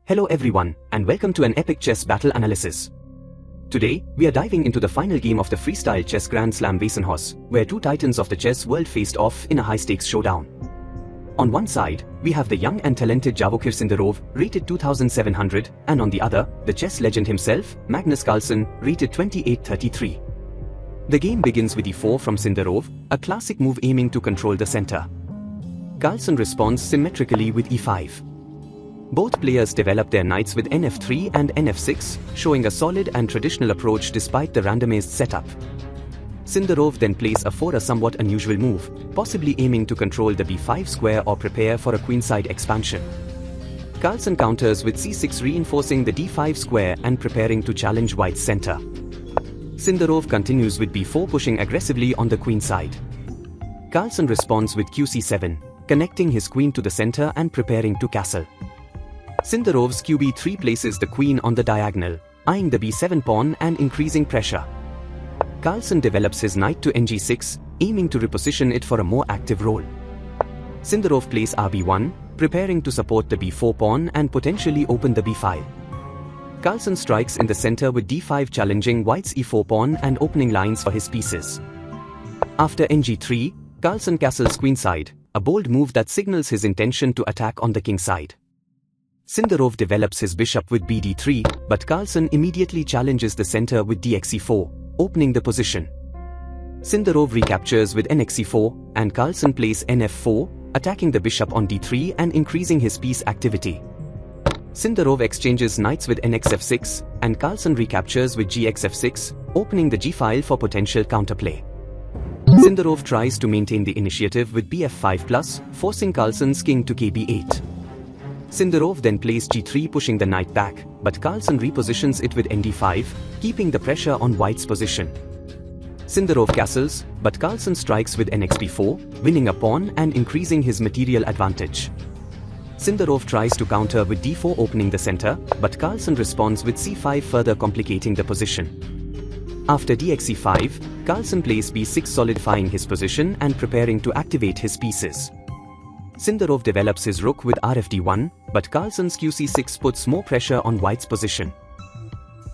Hello everyone, and welcome to an epic chess battle analysis. Today, we are diving into the final game of the Freestyle Chess Grand Slam Weissenhaus, where two titans of the chess world faced off in a high-stakes showdown. On one side, we have the young and talented Javokhir Sindarov, rated 2700, and on the other, the chess legend himself, Magnus Carlsen, rated 2833. The game begins with e4 from Sindarov, a classic move aiming to control the center. Carlsen responds symmetrically with e5. Both players develop their knights with nf3 and nf6, showing a solid and traditional approach despite the randomized setup. Sindarov then plays a somewhat unusual move, possibly aiming to control the b5 square or prepare for a queenside expansion. Carlsen counters with c6, reinforcing the d5 square and preparing to challenge white's center. Sindarov continues with b4, pushing aggressively on the queen side. Carlsen responds with qc7, connecting his queen to the center and preparing to castle. Sindarov's qb3 places the queen on the diagonal, eyeing the b7 pawn and increasing pressure. Carlsen develops his knight to ng6, aiming to reposition it for a more active role. Sindarov plays rb1, preparing to support the b4 pawn and potentially open the b file. Carlsen strikes in the center with d5, challenging white's e4 pawn and opening lines for his pieces. After ng3, Carlsen castles queenside, a bold move that signals his intention to attack on the king side. Sindarov develops his bishop with bd3, but Carlsen immediately challenges the center with dxe4, opening the position. Sindarov recaptures with nxe4, and Carlsen plays nf4, attacking the bishop on d3 and increasing his piece activity. Sindarov exchanges knights with nxf6, and Carlsen recaptures with gxf6, opening the g-file for potential counterplay. Sindarov tries to maintain the initiative with bf5+, forcing Carlsen's king to kb8. Sindarov then plays g3, pushing the knight back, but Carlsen repositions it with nd5, keeping the pressure on white's position. Sindarov castles, but Carlsen strikes with nxb4, winning a pawn and increasing his material advantage. Sindarov tries to counter with d4, opening the center, but Carlsen responds with c5, further complicating the position. After dxe5, Carlsen plays b6, solidifying his position and preparing to activate his pieces. Sindarov develops his rook with rfd1, but Carlsen's qc6 puts more pressure on white's position.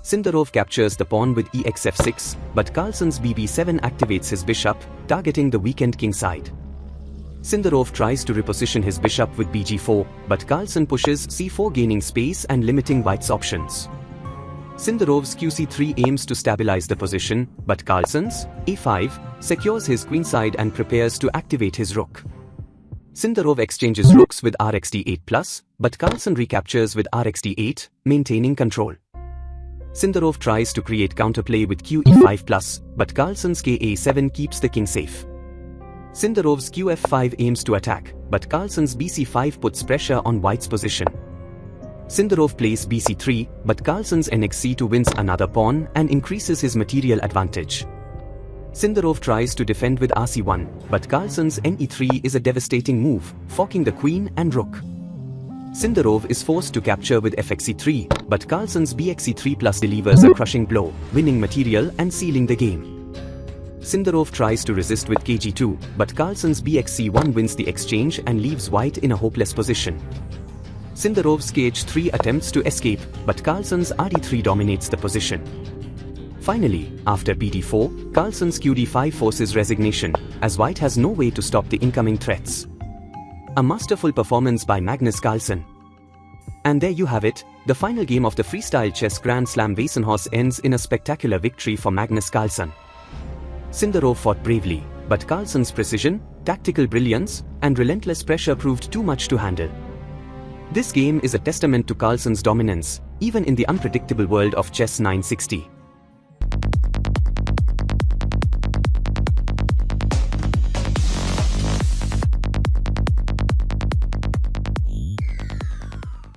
Sindarov captures the pawn with exf6, but Carlsen's bb7 activates his bishop, targeting the weakened king side. Sindarov tries to reposition his bishop with bg4, but Carlsen pushes c4, gaining space and limiting white's options. Sindarov's qc3 aims to stabilize the position, but Carlsen's a5 secures his queenside and prepares to activate his rook. Sindarov exchanges rooks with rxd8+, but Carlsen recaptures with rxd8, maintaining control. Sindarov tries to create counterplay with qe5+, but Carlsen's ka7 keeps the king safe. Sindarov's qf5 aims to attack, but Carlsen's bc5 puts pressure on white's position. Sindarov plays bc3, but Carlsen's nxc2 wins another pawn and increases his material advantage. Sindarov tries to defend with rc1, but Carlsen's ne3 is a devastating move, forking the queen and rook. Sindarov is forced to capture with fxe3, but Carlsen's bxe3+ delivers a crushing blow, winning material and sealing the game. Sindarov tries to resist with kg2, but Carlsen's bxc1 wins the exchange and leaves white in a hopeless position. Sindarov's kh3 attempts to escape, but Carlsen's rd3 dominates the position. Finally, after bd4, Carlsen's qd5 forces resignation, as white has no way to stop the incoming threats. A masterful performance by Magnus Carlsen. And there you have it, the final game of the Freestyle Chess Grand Slam Weissenhaus ends in a spectacular victory for Magnus Carlsen. Sindarov fought bravely, but Carlsen's precision, tactical brilliance, and relentless pressure proved too much to handle. This game is a testament to Carlsen's dominance, even in the unpredictable world of chess 960.